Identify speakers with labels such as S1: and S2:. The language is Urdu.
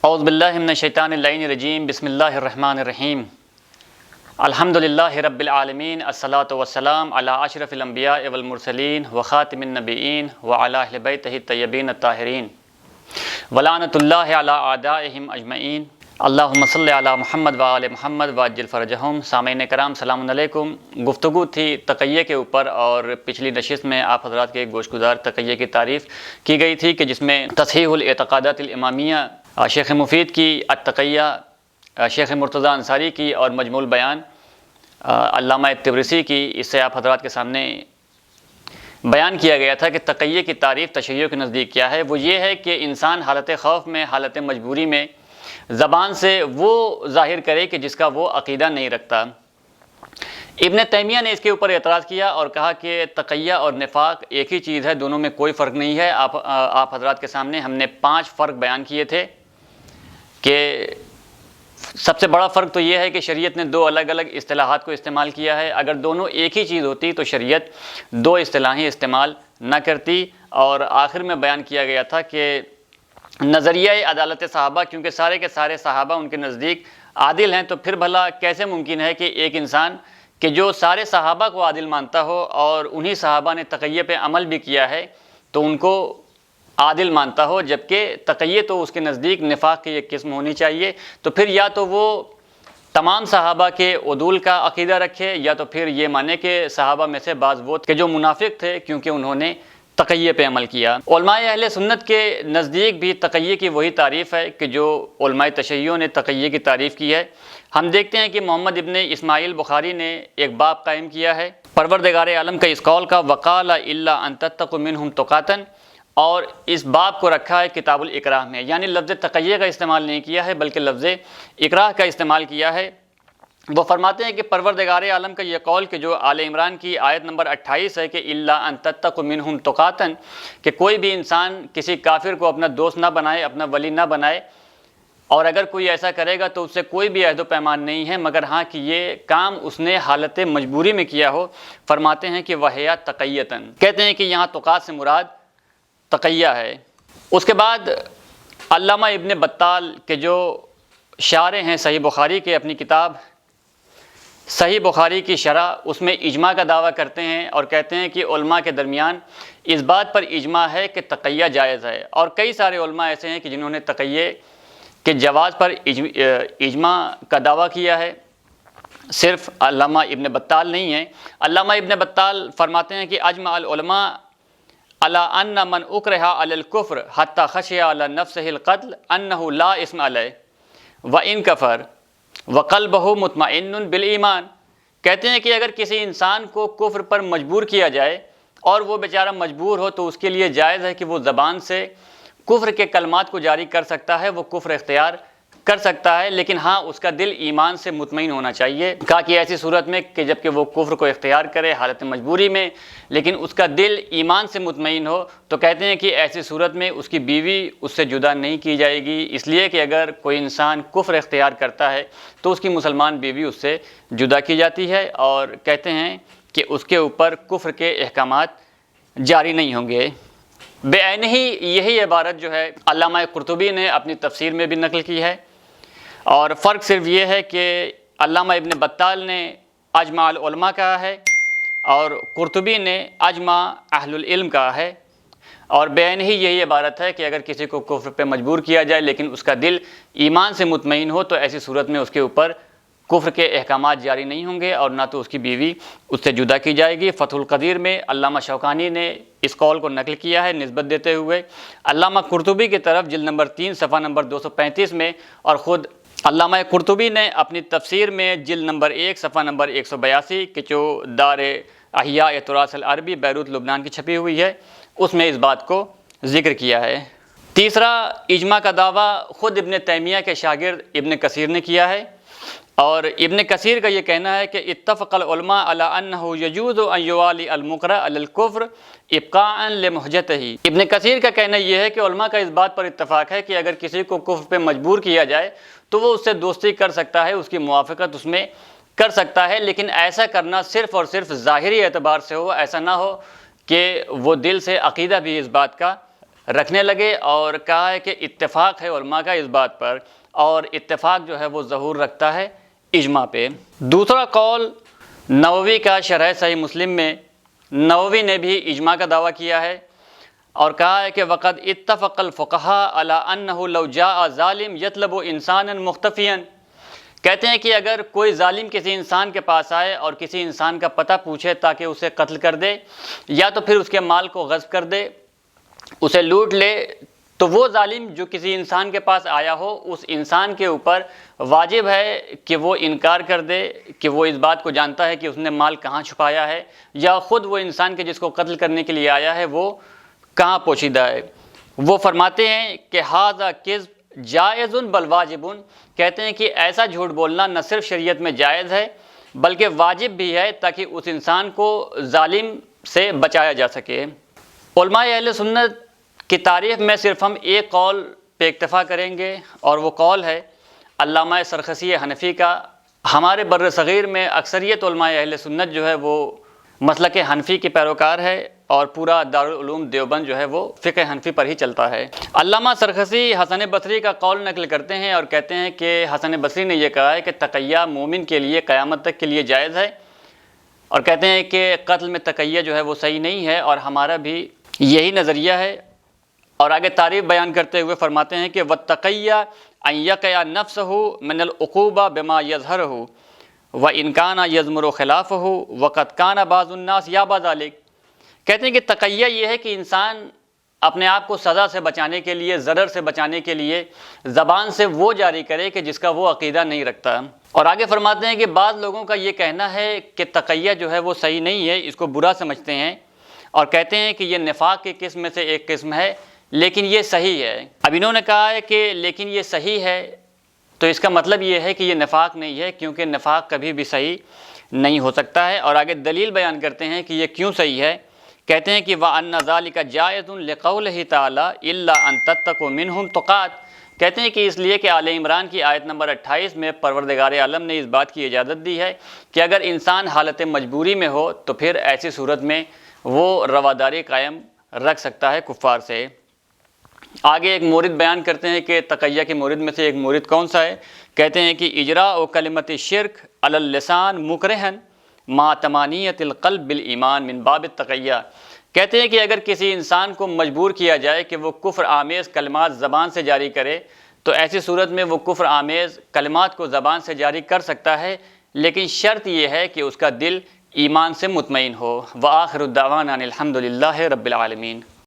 S1: اعوذ باللہ من الشیطان اللعین الرجیم، بسم اللہ الرحمن الرحیم، الحمدللہ رب العالمین، الصلاۃ والسلام علی اشرف الانبیاء والمرسلین وخاتم النبیین وعلی اہل بیتہ الطیبین الطاہرین ولعنۃ اللہ علی اعدائہم اجمعین، اللہم صلی علی محمد وآل محمد وعجل فرجہم۔ سامعین کرام، سلام علیکم۔ گفتگو تھی تقیہ کے اوپر، اور پچھلی نشست میں آپ حضرات کے گوشگزار تقیہ کی تعریف کی گئی تھی کہ جس میں تصحیح الاعتقادات الامامیہ شیخ مفید کی، التقیہ شیخ مرتضیٰ انصاری کی، اور مجموع البیان علامہ طبرسی کی، اس سے آپ حضرات کے سامنے بیان کیا گیا تھا کہ تقیہ کی تعریف تشیع کے نزدیک کیا ہے۔ وہ یہ ہے کہ انسان حالت خوف میں، حالت مجبوری میں زبان سے وہ ظاہر کرے کہ جس کا وہ عقیدہ نہیں رکھتا۔ ابن تیمیہ نے اس کے اوپر اعتراض کیا اور کہا کہ تقیہ اور نفاق ایک ہی چیز ہے، دونوں میں کوئی فرق نہیں ہے۔ آپ حضرات کے سامنے ہم نے 5 فرق بیان کیے تھے کہ سب سے بڑا فرق تو یہ ہے کہ شریعت نے 2 الگ الگ اصطلاحات کو استعمال کیا ہے۔ اگر دونوں ایک ہی چیز ہوتی تو شریعت 2 اصطلاحیں استعمال نہ کرتی۔ اور آخر میں بیان کیا گیا تھا کہ نظریہ عدالت صحابہ، کیونکہ سارے کے سارے صحابہ ان کے نزدیک عادل ہیں، تو پھر بھلا کیسے ممکن ہے کہ ایک انسان کہ جو سارے صحابہ کو عادل مانتا ہو اور انہی صحابہ نے تقیہ پہ عمل بھی کیا ہے تو ان کو عادل مانتا ہو، جبکہ تقیہ تو اس کے نزدیک نفاق کی ایک قسم ہونی چاہیے۔ تو پھر یا تو وہ تمام صحابہ کے عدول کا عقیدہ رکھے، یا تو پھر یہ مانے کہ صحابہ میں سے بعض وہ کہ جو منافق تھے کیونکہ انہوں نے تقیہ پہ عمل کیا۔ علماء اہل سنت کے نزدیک بھی تقیہ کی وہی تعریف ہے کہ جو علماء تشیع نے تقیہ کی تعریف کی ہے۔ ہم دیکھتے ہیں کہ محمد ابن اسماعیل بخاری نے ایک باب قائم کیا ہے پروردگار عالم کا اس قول کا، وقال الا ان تتقوا منهم تقاتا، اور اس باب کو رکھا ہے کتاب الاکراہ میں، یعنی لفظ تقیہ کا استعمال نہیں کیا ہے بلکہ لفظ اکراہ کا استعمال کیا ہے۔ وہ فرماتے ہیں کہ پروردگار عالم کا یہ قول کہ جو آل عمران کی آیت نمبر 28 ہے کہ الا ان تتقوا منهم تقاتا، کہ کوئی بھی انسان کسی کافر کو اپنا دوست نہ بنائے، اپنا ولی نہ بنائے، اور اگر کوئی ایسا کرے گا تو اس سے کوئی بھی عہد و پیمان نہیں ہے مگر ہاں کہ یہ کام اس نے حالت مجبوری میں کیا ہو۔ فرماتے ہیں کہ وَهِيَ تَقِيَّةً، کہتے ہیں کہ یہاں تقات سے مراد تقیہ ہے۔ اس کے بعد علامہ ابن بطال کے جو شارح ہیں صحیح بخاری کے، اپنی کتاب صحیح بخاری کی شرح، اس میں اجماع کا دعویٰ کرتے ہیں اور کہتے ہیں کہ علماء کے درمیان اس بات پر اجماع ہے کہ تقیہ جائز ہے، اور کئی سارے علماء ایسے ہیں کہ جنہوں نے تقیہ کے جواز پر اجماع کا دعویٰ کیا ہے، صرف علامہ ابن بطال نہیں ہیں۔ علامہ ابن بطال فرماتے ہیں کہ اجمع العلماء علی ان من اکرہ علی الکفر حتی خشی علی نفسہ القتل انہ لا اسم علیہ وان کفر وقلبہ مطمئن بالایمان، کہتے ہیں کہ اگر کسی انسان کو کفر پر مجبور کیا جائے اور وہ بیچارہ مجبور ہو تو اس کے لیے جائز ہے کہ وہ زبان سے کفر کے کلمات کو جاری کر سکتا ہے، وہ کفر اختیار کر سکتا ہے، لیکن ہاں اس کا دل ایمان سے مطمئن ہونا چاہیے۔ کہا کہ ایسی صورت میں کہ جب کہ وہ کفر کو اختیار کرے حالت مجبوری میں لیکن اس کا دل ایمان سے مطمئن ہو، تو کہتے ہیں کہ ایسی صورت میں اس کی بیوی اس سے جدا نہیں کی جائے گی، اس لیے کہ اگر کوئی انسان کفر اختیار کرتا ہے تو اس کی مسلمان بیوی اس سے جدا کی جاتی ہے، اور کہتے ہیں کہ اس کے اوپر کفر کے احکامات جاری نہیں ہوں گے۔ بے عینہ ہی یہی عبارت جو ہے علامہ قرطبی نے اپنی تفسیر میں بھی نقل کی ہے، اور فرق صرف یہ ہے کہ علامہ ابن بطال نے اجمع العلماء کہا ہے اور قرطبی نے اجمع اہل العلم کہا ہے، اور بے عینہ ہی یہی عبارت ہے کہ اگر کسی کو کفر پہ مجبور کیا جائے لیکن اس کا دل ایمان سے مطمئن ہو تو ایسی صورت میں اس کے اوپر کفر کے احکامات جاری نہیں ہوں گے، اور نہ تو اس کی بیوی اس سے جدا کی جائے گی۔ فتح القدیر میں علامہ شوکانی نے اس قول کو نقل کیا ہے نسبت دیتے ہوئے علامہ قرطبی کی طرف، جلد نمبر 3 صفحہ نمبر 235 میں، اور خود علامہ قرطبی نے اپنی تفسیر میں جلد نمبر 1 صفحہ نمبر 182 کہ جو دار احیاء تراث العربی بیروت لبنان کی چھپی ہوئی ہے، اس میں اس بات کو ذکر کیا ہے۔ تیسرا اجماع کا دعویٰ خود ابن تیمیہ کے شاگرد ابن کثیر نے کیا ہے۔ اور ابن کثیر کا یہ کہنا ہے کہ اتفق العلماء علی انہ یجوز ان یوالی المکرہ علی الکفر ابقاء لمحجتہ۔ ابن کثیر کا کہنا یہ ہے کہ علماء کا اس بات پر اتفاق ہے کہ اگر کسی کو کفر پہ مجبور کیا جائے تو وہ اس سے دوستی کر سکتا ہے، اس کی موافقت اس میں کر سکتا ہے، لیکن ایسا کرنا صرف اور صرف ظاہری اعتبار سے ہو، ایسا نہ ہو کہ وہ دل سے عقیدہ بھی اس بات کا رکھنے لگے۔ اور کہا ہے کہ اتفاق ہے علماء کا اس بات پر، اور اتفاق جو ہے وہ ظہور رکھتا ہے اجماع پہ۔ دوسرا قول نووی کا شرح صحیح مسلم میں، نووی نے بھی اجماع کا دعویٰ کیا ہے اور کہا ہے کہ وقد اتفق الفقہاء علی انہ لو جاء ظالم یطلب انسانا مختفیا۔ کہتے ہیں کہ اگر کوئی ظالم کسی انسان کے پاس آئے اور کسی انسان کا پتہ پوچھے تاکہ اسے قتل کر دے یا تو پھر اس کے مال کو غصب کر دے، اسے لوٹ لے، تو وہ ظالم جو کسی انسان کے پاس آیا ہو اس انسان کے اوپر واجب ہے کہ وہ انکار کر دے کہ وہ اس بات کو جانتا ہے کہ اس نے مال کہاں چھپایا ہے، یا خود وہ انسان کے جس کو قتل کرنے کے لیے آیا ہے وہ کہاں پوشیدہ ہے۔ وہ فرماتے ہیں کہ ھذا کذب جائز بل واجب، کہتے ہیں کہ ایسا جھوٹ بولنا نہ صرف شریعت میں جائز ہے بلکہ واجب بھی ہے تاکہ اس انسان کو ظالم سے بچایا جا سکے۔ علماء اہل سنت کی تاریخ میں صرف ہم ایک قول پہ اکتفا کریں گے، اور وہ قول ہے علامہ سرخسی حنفی کا۔ ہمارے بر صغیر میں اکثریت علماء اہل سنت جو ہے وہ مسلک حنفی کے پیروکار ہے، اور پورا دارالعلوم دیوبند جو ہے وہ فقہ حنفی پر ہی چلتا ہے۔ علامہ سرخسی حسن بصری کا قول نقل کرتے ہیں اور کہتے ہیں کہ حسن بصری نے یہ کہا ہے کہ تقیہ مومن کے لیے قیامت تک کے لیے جائز ہے، اور کہتے ہیں کہ قتل میں تقیہ جو ہے وہ صحیح نہیں ہے، اور ہمارا بھی یہی نظریہ ہے۔ اور آگے تعریف بیان کرتے ہوئے فرماتے ہیں کہ وَالتَّقِيَّ أَن يَقِعَ نَفْسَهُ مِنَ الْعُقُوبَةِ بِمَا يَظْهَرُهُ وَإِنْ كَانَ يَضْمُرُ خِلَافَهُ وَقَدْ كَانَ بَعْضُ النَّاسِ يَأْبَى ذَلِكَ۔ کہتے ہیں کہ تقیہ یہ ہے کہ انسان اپنے آپ کو سزا سے بچانے کے لیے، ضرر سے بچانے کے لیے زبان سے وہ جاری کرے کہ جس کا وہ عقیدہ نہیں رکھتا۔ اور آگے فرماتے ہیں کہ بعض لوگوں کا یہ کہنا ہے کہ تقیہ جو ہے وہ صحیح نہیں ہے، اس کو برا سمجھتے ہیں اور کہتے ہیں کہ یہ نفاق کی قسم میں سے ایک قسم ہے، لیکن یہ صحیح ہے۔ اب انہوں نے کہا ہے کہ لیکن یہ صحیح ہے، تو اس کا مطلب یہ ہے کہ یہ نفاق نہیں ہے، کیونکہ نفاق کبھی بھی صحیح نہیں ہو سکتا ہے۔ اور آگے دلیل بیان کرتے ہیں کہ یہ کیوں صحیح ہے۔ کہتے ہیں کہ وَأَنَّ ذَلِكَ جَائِزٌ لِقَوْلِهِ تَعَالَى إِلَّا أَن تَتَّقُوا مِنْهُمْ تُقَاتٍ۔ کہتے ہیں کہ اس لیے کہ آل عمران کی آیت نمبر 28 میں پروردگار عالم نے اس بات کی اجازت دی ہے کہ اگر انسان حالت مجبوری میں ہو تو پھر ایسی صورت میں وہ رواداری قائم رکھ سکتا ہے کفار سے۔ آگے ایک مورد بیان کرتے ہیں کہ تقیہ کے مورد میں سے ایک مورد کون سا ہے۔ کہتے ہیں کہ اجراء کلمۃ الشرک علی اللسان مکرہن ما تمانیت القلب بالایمان من باب التقیہ۔ کہتے ہیں کہ اگر کسی انسان کو مجبور کیا جائے کہ وہ کفر آمیز کلمات زبان سے جاری کرے تو ایسی صورت میں وہ کفر آمیز کلمات کو زبان سے جاری کر سکتا ہے، لیکن شرط یہ ہے کہ اس کا دل ایمان سے مطمئن ہو۔ وآخر الدعوانا ان الحمد للہ رب العالمین۔